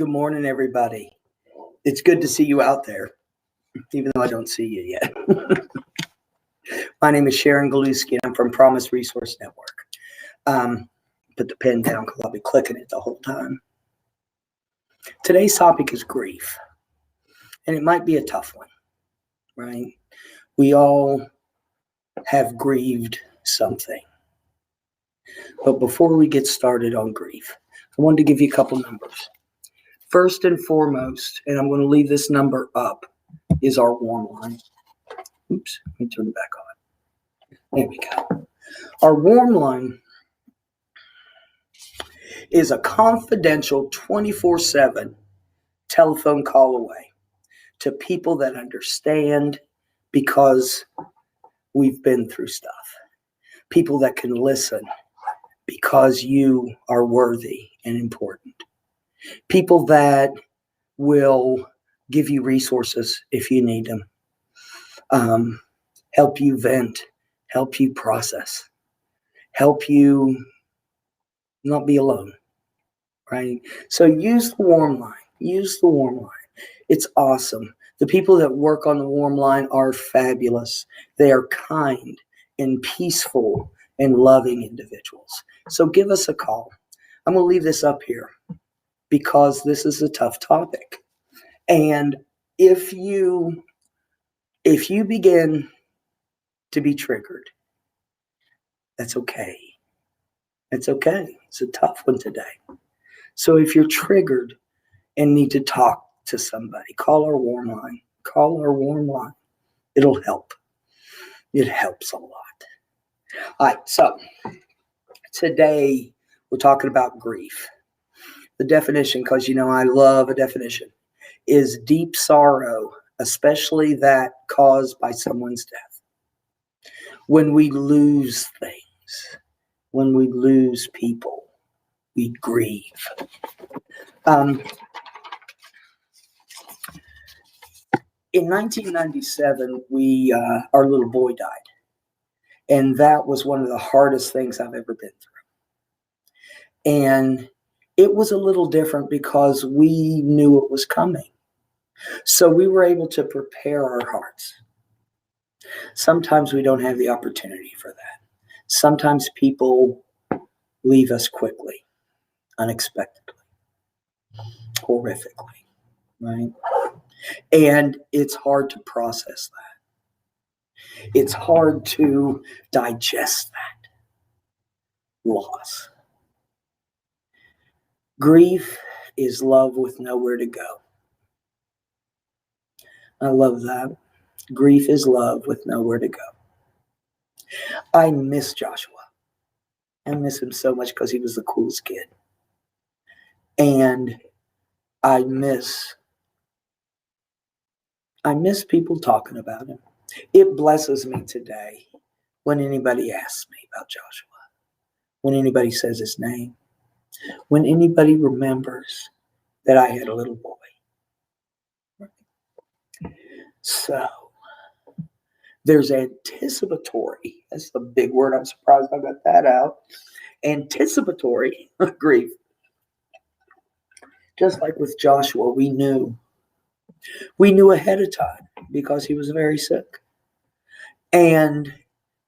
Good morning, everybody. It's good to see you out there, even though I don't see you yet. My name is Sharon, and I'm from Promise Resource Network. Put the pen down because I'll be clicking it the whole time. Today's topic is grief, and it might be a tough one, right? We all have grieved something. But before we get started on grief, I wanted to give you a couple numbers. First and foremost, and I'm going to leave this number up, is our warm line. Oops, let me turn it back on. There we go. Our warm line is a confidential 24/7 telephone call away to people that understand because we've been through stuff. People that can listen because you are worthy and important. People that will give you resources if you need them, help you vent, help you process, help you not be alone, right? So use the warm line. Use the warm line. It's awesome. The people that work on the warm line are fabulous. They are kind and peaceful and loving individuals. So give us a call. I'm going to leave this up here because this is a tough topic. And if you begin to be triggered, that's okay. It's okay. It's a tough one today. So if you're triggered and need to talk to somebody, call our warm line. Call our warm line. It'll help. It helps a lot. All right, so today we're talking about grief. The definition, because I love a definition, is deep sorrow, especially that caused by someone's death. When we lose things, when we lose people, we grieve. In 1997, our little boy died. And that was one of the hardest things I've ever been through. And it was a little different because we knew it was coming. So we were able to prepare our hearts. Sometimes we don't have the opportunity for that. Sometimes people leave us quickly, unexpectedly, horrifically, right? And it's hard to process that. It's hard to digest that loss. Grief is love with nowhere to go. I love that. Grief is love with nowhere to go. I miss Joshua. I miss him so much because he was the coolest kid. And I miss people talking about him. It blesses me today when anybody asks me about Joshua, when anybody says his name, when anybody remembers that I had a little boy. So there's anticipatory. That's a big word. I'm surprised I got that out. Anticipatory grief. Just like with Joshua, we knew ahead of time because he was very sick. And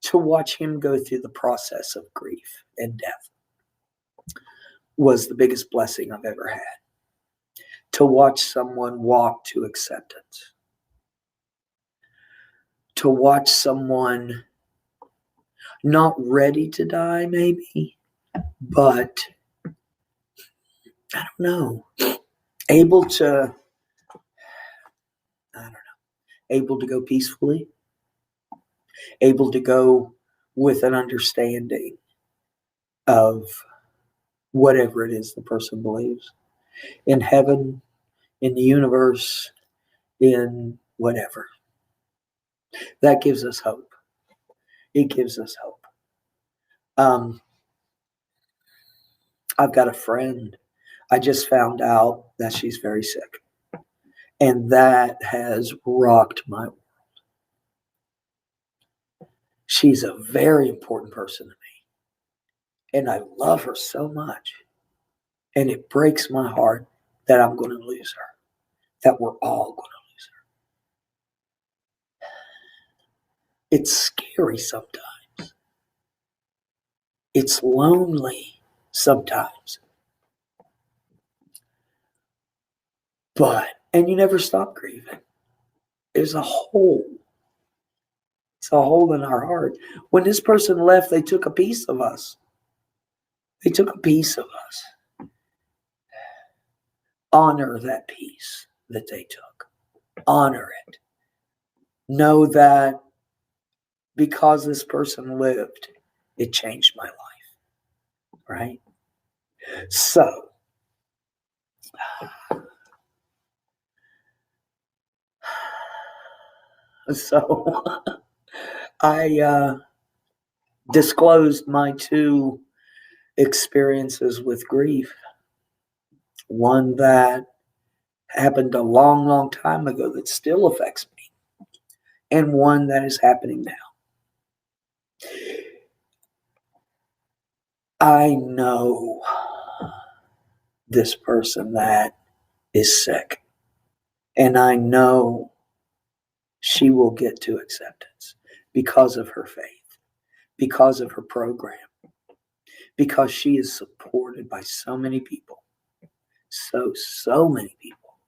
to watch him go through the process of grief and death was the biggest blessing I've ever had. To watch someone walk to acceptance. To watch someone not ready to die, maybe, but I don't know, able to go peacefully, able to go with an understanding of whatever it is the person believes in heaven, in the universe, in whatever. That gives us hope. It gives us hope. I've got a friend. I just found out that she's very sick. And that has rocked my world. She's a very important person to me. And I love her so much. And it breaks my heart that I'm going to lose her, that we're all going to lose her. It's scary sometimes. It's lonely sometimes. And you never stop grieving. There's a hole. It's a hole in our heart. When this person left, they took a piece of us. They took a piece of us. Honor that piece that they took. Honor it. Know that because this person lived, it changed my life. Right? So, I disclosed my two experiences with grief. One that happened a long, long time ago that still affects me, and one that is happening now. I know this person that is sick, and I know she will get to acceptance because of her faith, because of her program, because she is supported by so many people. So many people.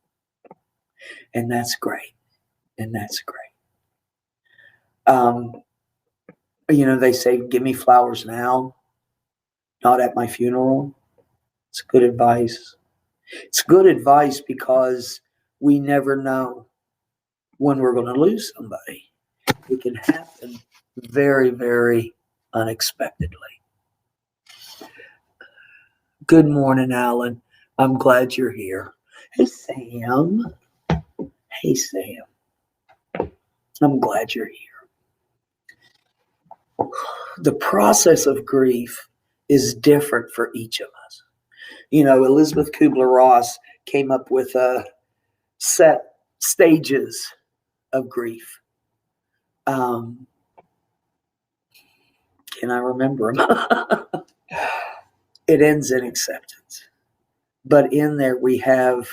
And that's great. And that's great. They say, give me flowers now, not at my funeral. It's good advice. It's good advice because we never know when we're going to lose somebody. It can happen very, very unexpectedly. Good morning, Alan. I'm glad you're here. Hey, Sam. Hey, Sam. I'm glad you're here. The process of grief is different for each of us. Elizabeth Kubler-Ross came up with set stages of grief. Can I remember them? It ends in acceptance. But in there we have,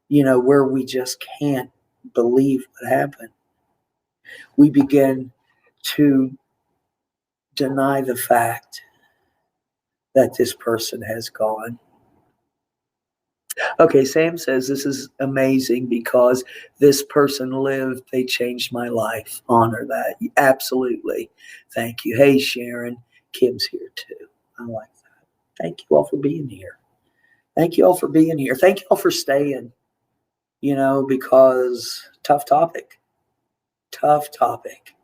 where we just can't believe what happened. We begin to deny the fact that this person has gone. Okay, Sam says this is amazing because this person lived. They changed my life. Honor that. Absolutely. Thank you. Hey, Sharon. Kim's here too. I like that. Thank you all for being here. Thank you all for being here. Thank you all for staying, because tough topic. Tough topic.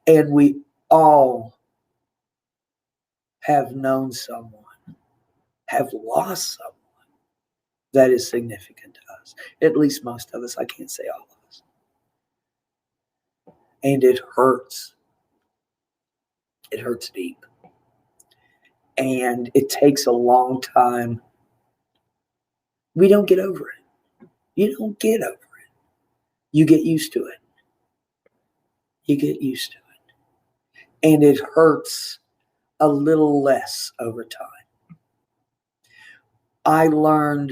And we all have known someone, have lost someone that is significant to us. At least most of us. I can't say all of us. And it hurts. It hurts deep. And it takes a long time. We don't get over it. You don't get over it. You get used to it. You get used to it. And it hurts a little less over time. I learned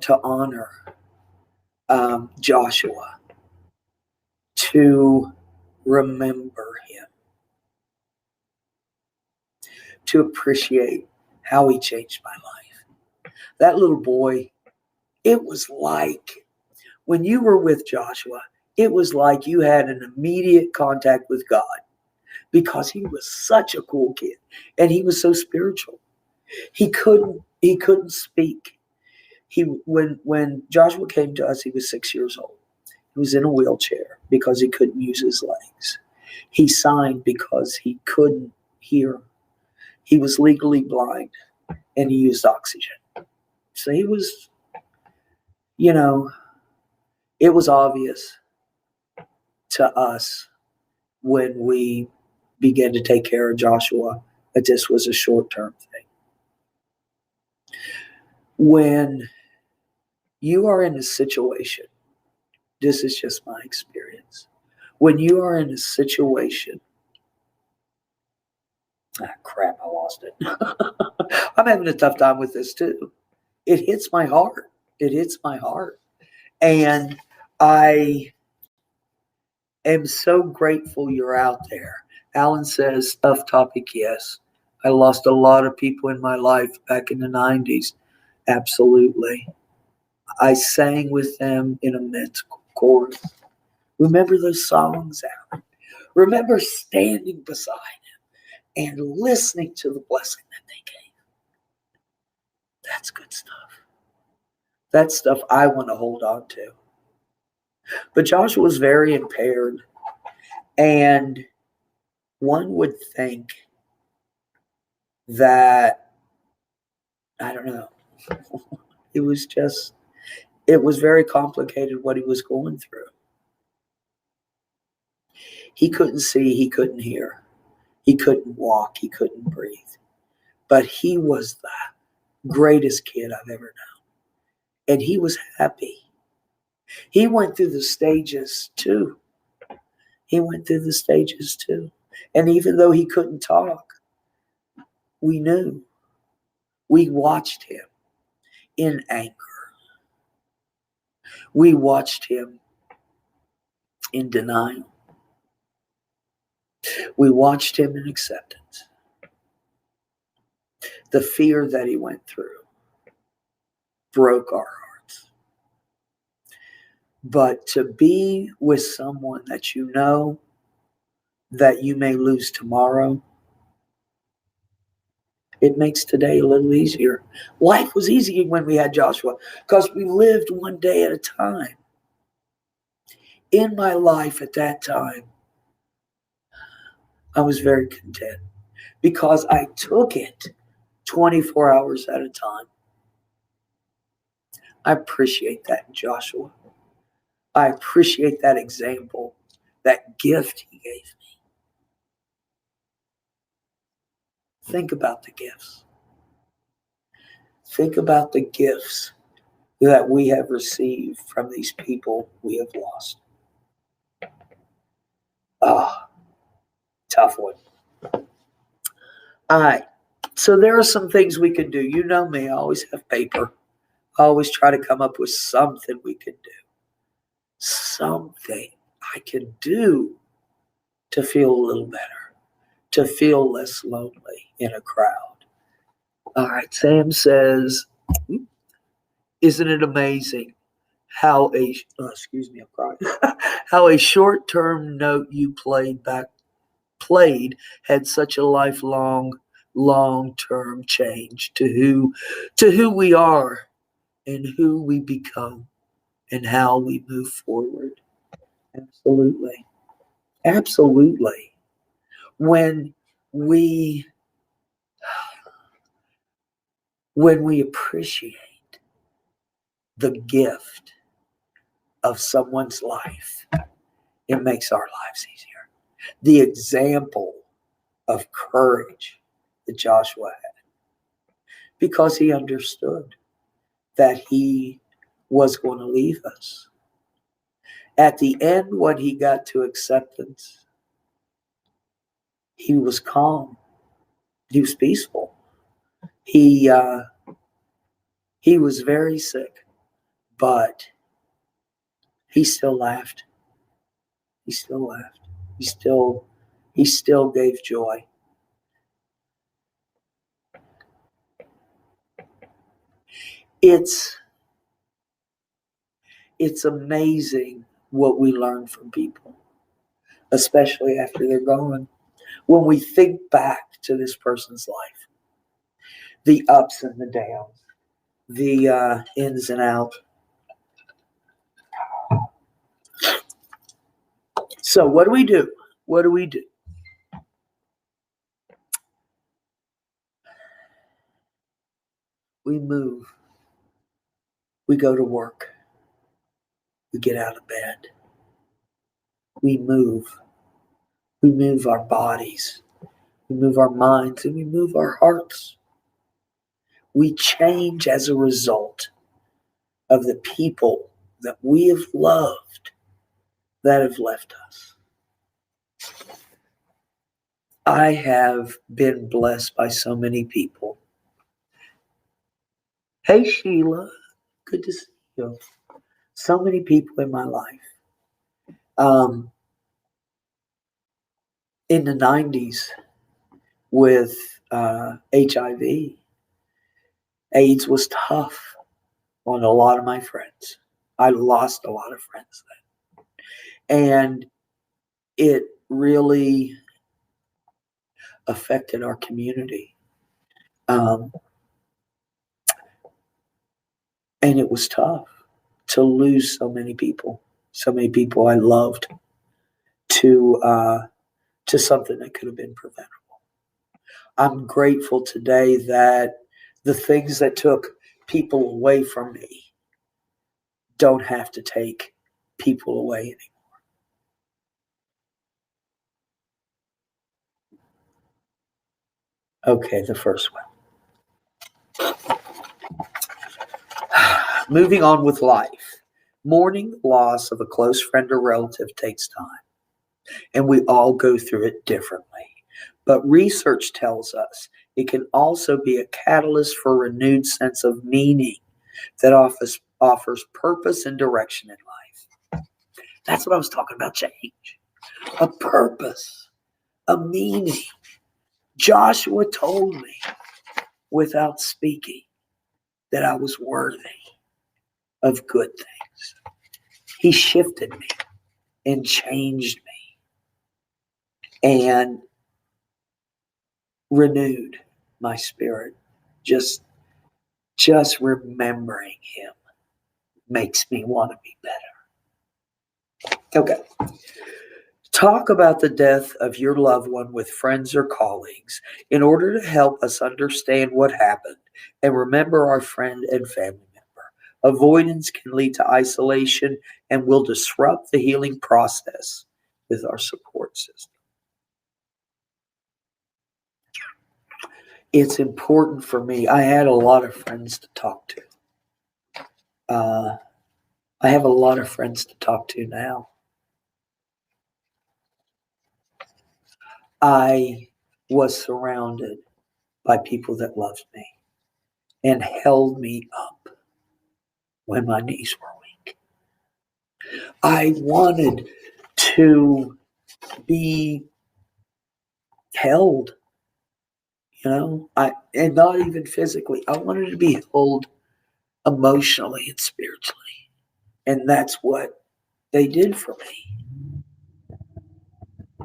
to honor Joshua, to remember him, to appreciate how he changed my life. That little boy, it was like when you were with Joshua, it was like you had an immediate contact with God because he was such a cool kid and he was so spiritual. He couldn't speak. When Joshua came to us, he was 6 years old. He was in a wheelchair because he couldn't use his legs. He signed because he couldn't hear. He was legally blind and he used oxygen. So he was, it was obvious to us when we began to take care of Joshua that this was a short-term thing. When you are in a situation, this is just my experience. When you are in a situation Ah, crap, I lost it. I'm having a tough time with this too. It hits my heart. It hits my heart. And I am so grateful you're out there. Alan says, tough topic, yes. I lost a lot of people in my life back in the 90s. Absolutely. I sang with them in a men's chorus. Remember those songs, Alan? Remember standing beside him and listening to the blessing that they gave. That's good stuff. That's stuff I want to hold on to. But Joshua was very impaired, and one would think that, I don't know, it was just, it was very complicated what he was going through. He couldn't see, he couldn't hear, he couldn't walk, he couldn't breathe. But he was the greatest kid I've ever known. And he was happy. He went through the stages too. He went through the stages too. And even though he couldn't talk, we knew. We watched him in anger. We watched him in denial. We watched him in acceptance. The fear that he went through broke our hearts. But to be with someone that you know that you may lose tomorrow, it makes today a little easier. Life was easy when we had Joshua because we lived one day at a time. In my life at that time, I was very content because I took it 24 hours at a time. I appreciate that, Joshua. I appreciate that example, that gift he gave me. Think about the gifts. Think about the gifts that we have received from these people we have lost. Ah, tough one. All right. So there are some things we could do. You know me, I always have paper. I always try to come up with something we could do. Something I could do to feel a little better, to feel less lonely in a crowd. All right. Sam says, isn't it amazing how excuse me, I'm crying. How a short-term note you played had such a lifelong, long-term change to who we are and who we become and how we move forward. Absolutely. Absolutely. When we appreciate the gift of someone's life, it makes our lives easier. The example of courage that Joshua had, because he understood that he was going to leave us. At the end, when he got to acceptance, he was calm. He was peaceful. He was very sick, but he still laughed. He still laughed. He still gave joy. It's amazing what we learn from people, especially after they're gone. When we think back to this person's life, the ups and the downs, the ins and outs. So what do we do? What do we do? We move. We go to work. We get out of bed. We move. We move our bodies. We move our minds, and we move our hearts. We change as a result of the people that we have loved that have left us. I have been blessed by so many people. Hey, Sheila, good to see you. So many people in my life. Um, in the 90s with HIV, AIDS was tough on a lot of my friends. I lost a lot of friends then. And it really affected our community. Um, and it was tough to lose so many people I loved to something that could have been preventable. I'm grateful today that the things that took people away from me don't have to take people away anymore. Okay, the first one. Moving on with life. Mourning the loss of a close friend or relative takes time, and we all go through it differently. But research tells us it can also be a catalyst for a renewed sense of meaning that offers purpose and direction in life. That's what I was talking about, change. A purpose, a meaning. Joshua told me without speaking that I was worthy of good things. He shifted me and changed me and renewed my spirit. Just remembering him makes me want to be better. Okay. Talk about the death of your loved one with friends or colleagues in order to help us understand what happened and remember our friend and family member. Avoidance can lead to isolation and will disrupt the healing process with our support system. It's important for me. I had a lot of friends to talk to. I have a lot of friends to talk to now. I was surrounded by people that loved me and held me up when my knees were weak. I wanted to be held, and not even physically. I wanted to be held emotionally and spiritually. And that's what they did for me.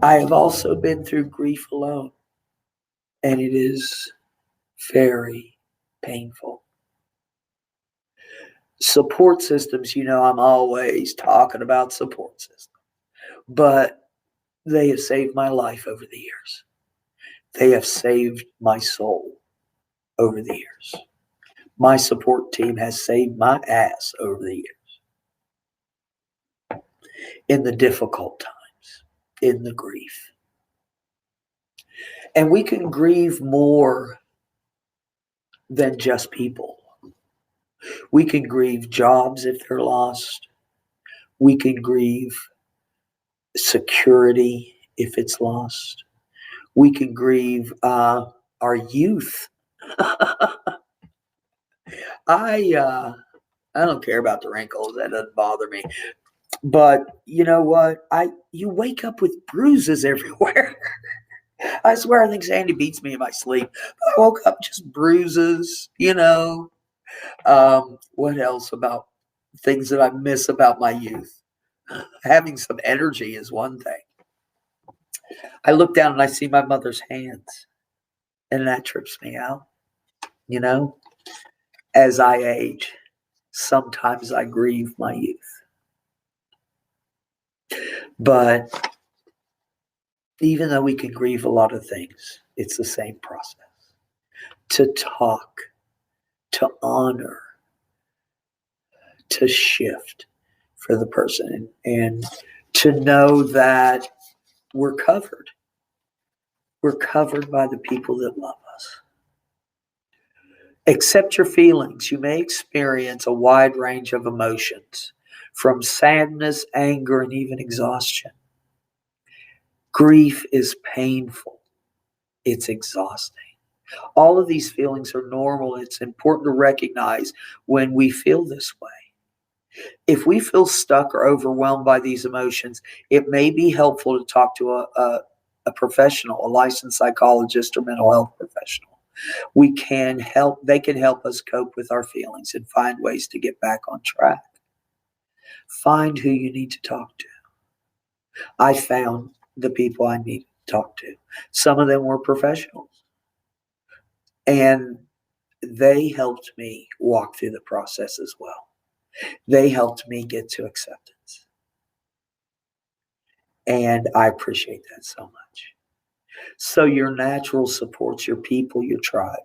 I have also been through grief alone, and it is very painful. Support systems, I'm always talking about support systems, but they have saved my life over the years. They have saved my soul over the years. My support team has saved my ass over the years in the difficult times, in the grief. And we can grieve more than just people. We can grieve jobs if they're lost. We can grieve security if it's lost. We can grieve our youth. I don't care about the wrinkles. That doesn't bother me. But you know what? You wake up with bruises everywhere. I swear I think Sandy beats me in my sleep. I woke up just bruises. What else about things that I miss about my youth? Having some energy is one thing. I look down and I see my mother's hands, and that trips me out. You know, as I age, sometimes I grieve my youth. But even though we can grieve a lot of things, it's the same process. To talk, to honor, to shift for the person, and to know that we're covered. We're covered by the people that love us. Accept your feelings. You may experience a wide range of emotions, from sadness, anger, and even exhaustion. Grief is painful, It's exhausting. All of these feelings are normal. It's important to recognize when we feel this way. If we feel stuck or overwhelmed by these emotions, it may be helpful to talk to a professional, a licensed psychologist or mental health professional. They can help us cope with our feelings and find ways to get back on track. Find who you need to talk to. I found the people I needed to talk to. Some of them were professionals, and they helped me walk through the process as well. They helped me get to acceptance. And I appreciate that so much. So your natural supports, your people, your tribe,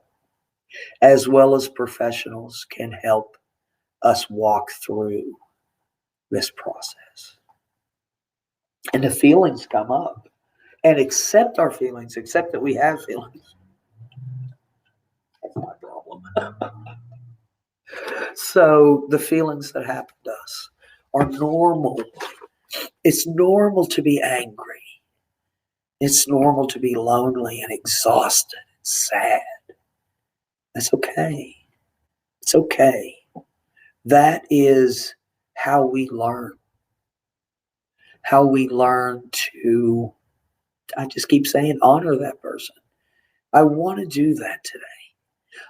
as well as professionals can help us walk through this process. And the feelings come up. And accept our feelings, accept that we have feelings. That's my problem. So the feelings that happen to us are normal. It's normal to be angry. It's normal to be lonely and exhausted and sad. That's okay. It's okay. That is how we learn. How we learn to, I just keep saying, honor that person. I want to do that today.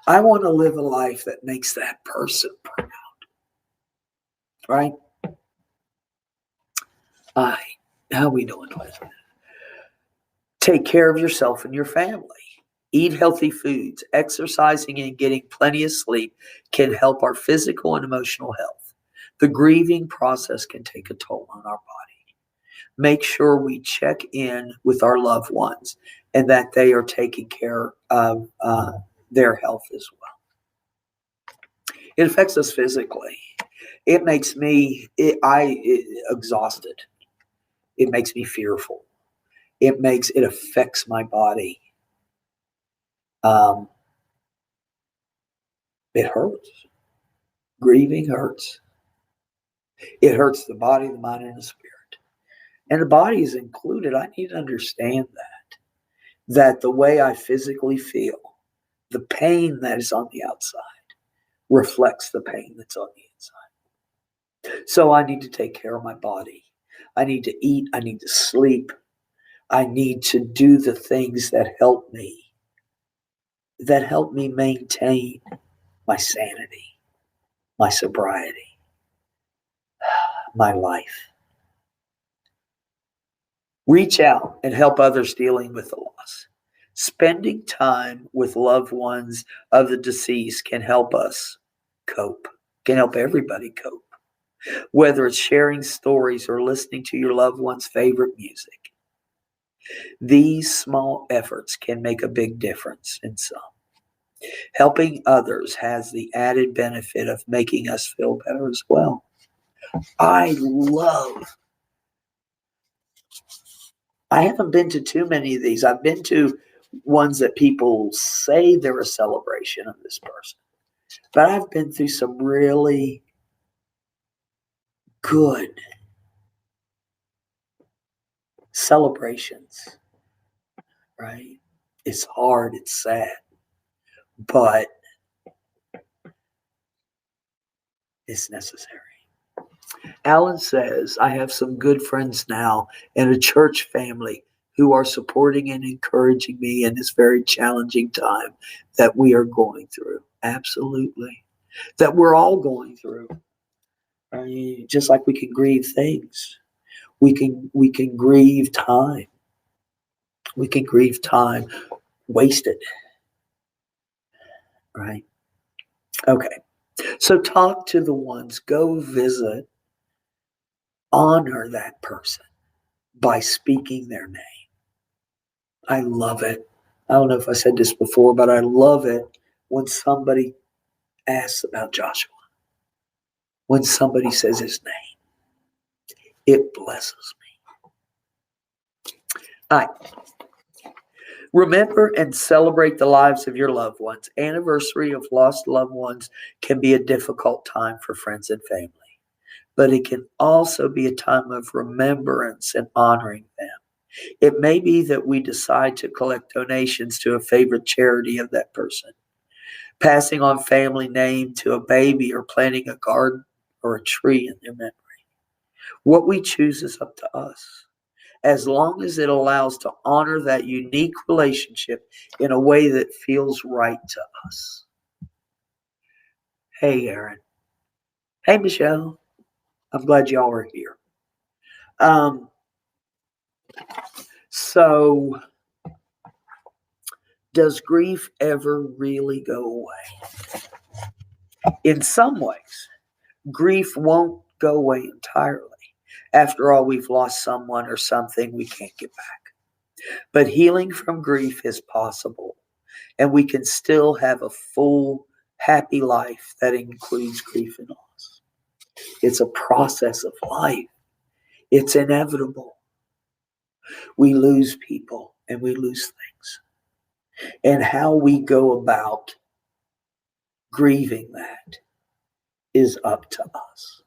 I want to live a life that makes that person proud. Right? All right. How are we doing with it? Take care of yourself and your family. Eat healthy foods. Exercising and getting plenty of sleep can help our physical and emotional health. The grieving process can take a toll on our body. Make sure we check in with our loved ones and that they are taking care of their health as well. It affects us physically. It makes me exhausted. It makes me fearful. It affects my body. It hurts. Grieving hurts. It hurts the body, the mind, and the spirit. And the body is included. I need to understand that the way I physically feel, the pain that is on the outside, reflects the pain that's on the inside. So I need to take care of my body. I need to eat. I need to sleep. I need to do the things that help me maintain my sanity, my sobriety, my life. Reach out and help others dealing with the loss. Spending time with loved ones of the deceased can help us cope, can help everybody cope. Whether it's sharing stories or listening to your loved one's favorite music, these small efforts can make a big difference in some. Helping others has the added benefit of making us feel better as well. I haven't been to too many of these. I've been to ones that people say they're a celebration of this person. But I've been through some really good celebrations, right? It's hard, it's sad, but it's necessary. Alan says, I have some good friends now and a church family who are supporting and encouraging me in this very challenging time that we are going through. Absolutely. That we're all going through. I mean, just like we can grieve things, we can grieve time. We can grieve time wasted. Right? Okay. So talk to the ones, go visit, honor that person by speaking their name. I love it. I don't know if I said this before, but I love it when somebody asks about Joshua. When somebody says his name, it blesses me. All right. Remember and celebrate the lives of your loved ones. Anniversary of lost loved ones can be a difficult time for friends and family, but it can also be a time of remembrance and honoring them. It may be that we decide to collect donations to a favorite charity of that person, passing on family name to a baby, or planting a garden or a tree in their memory. What we choose is up to us, as long as it allows to honor that unique relationship in a way that feels right to us. Hey, Aaron. Hey, Michelle. I'm glad y'all are here. Um, so, does grief ever really go away? In some ways, grief won't go away entirely. After all, we've lost someone or something we can't get back. But healing from grief is possible, and we can still have a full, happy life that includes grief and loss. It's a process of life. It's inevitable. We lose people and we lose things. And how we go about grieving that is up to us.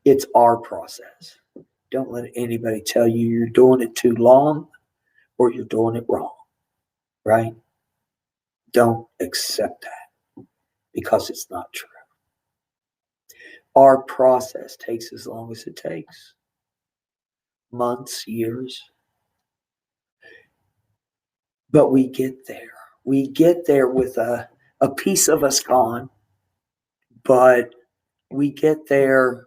It's our process. Don't let anybody tell you you're doing it too long or you're doing it wrong, right? Don't accept that, because it's not true. Our process takes as long as it takes, months, years. But we get there. We get there with a piece of us gone, but we get there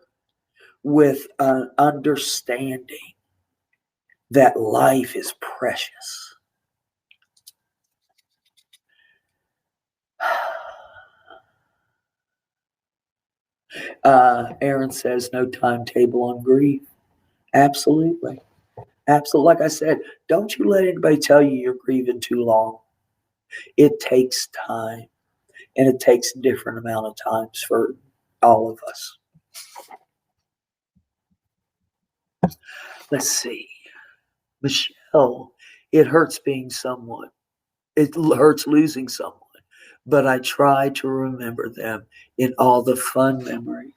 with an understanding that life is precious. Aaron says no timetable on grief. Absolutely. Absolutely. Like I said, don't you let anybody tell you you're grieving too long. It takes time, and it takes a different amount of times for all of us. Let's see. Michelle, it hurts being someone. It hurts losing someone, but I try to remember them in all the fun memories,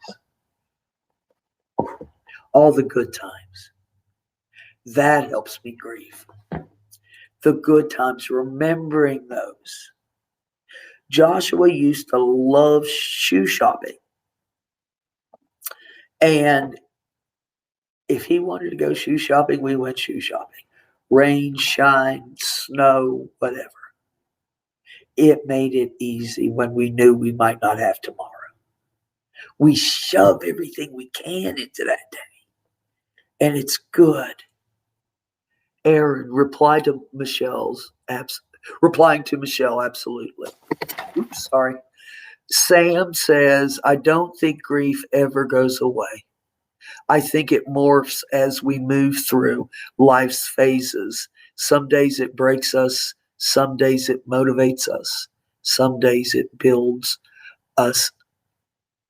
all the good times. That helps me grieve. The good times, remembering those. Joshua used to love shoe shopping. And if he wanted to go shoe shopping, we went shoe shopping. Rain, shine, snow, whatever. It made it easy when we knew we might not have tomorrow. We shove everything we can into that day, and it's good. Aaron replying to Michelle, absolutely. Oops, sorry. Sam says, I don't think grief ever goes away. I think it morphs as we move through life's phases. Some days it breaks us. Some days it motivates us. Some days it builds us.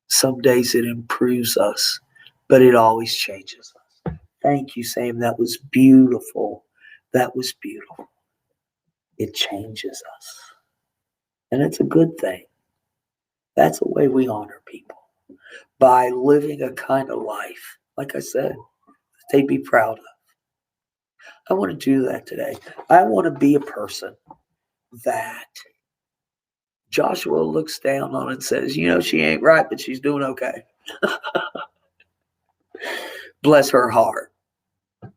Some days it improves us. But it always changes us. Thank you, Sam. That was beautiful. That was beautiful. It changes us. And it's a good thing. That's the way we honor people. By living a kind of life, like I said, they'd be proud of. I want to do that today. I want to be a person that Joshua looks down on and says, you know, she ain't right, but she's doing okay. Bless her heart,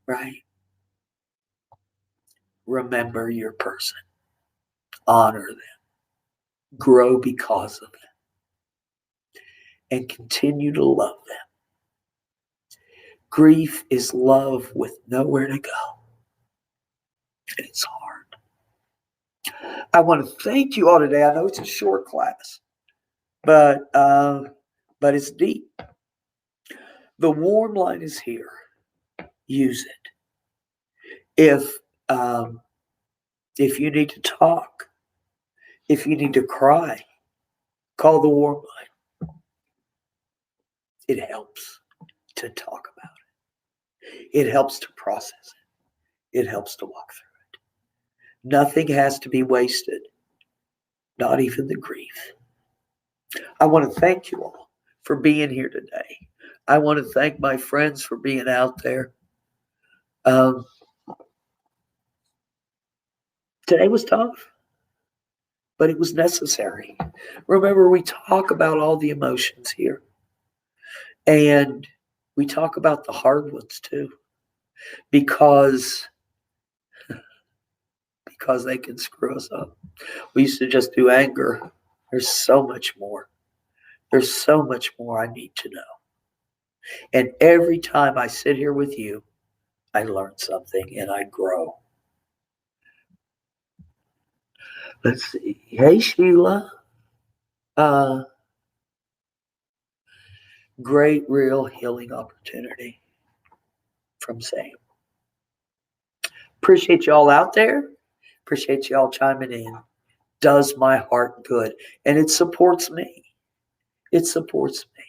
right? Remember your person. Honor them. Grow because of them. And continue to love them. Grief is love with nowhere to go. And it's hard. I want to thank you all today. I know it's a short class, but it's deep. The warm line is here. Use it. If you need to talk, if you need to cry, call the warm line. It helps to talk about it. It helps to process it. It helps to walk through it. Nothing has to be wasted, not even the grief. I want to thank you all for being here today. I want to thank my friends for being out there. Um, Today was tough, but it was necessary. Remember, we talk about all the emotions here, and we talk about the hard ones too, because they can screw us up. We used to just do anger. There's so much more. There's so much more I need to know. And every time I sit here with you, I learn something and I grow. Let's see. Hey, Sheila. Uh, Great real healing opportunity from Sam. Appreciate y'all out there. Appreciate y'all chiming in. Does my heart good. And it supports me. It supports me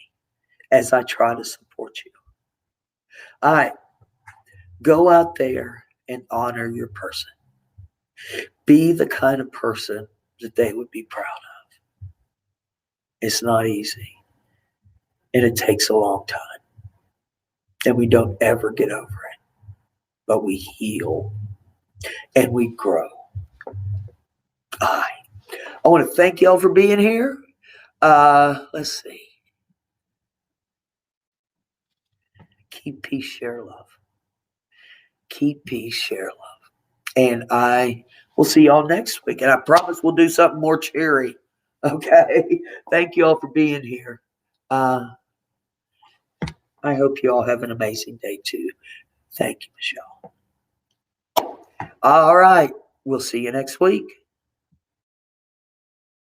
as I try to support you. All right. Go out there and honor your person. Be the kind of person that they would be proud of. It's not easy. And it takes a long time. And we don't ever get over it. But we heal and we grow. All right. I want to thank y'all for being here. Let's see. Keep peace, share love. Keep peace, share love. And I will see y'all next week. And I promise we'll do something more cheery. Okay. Thank you all for being here. I hope you all have an amazing day too. Thank you, Michelle. All right. We'll see you next week.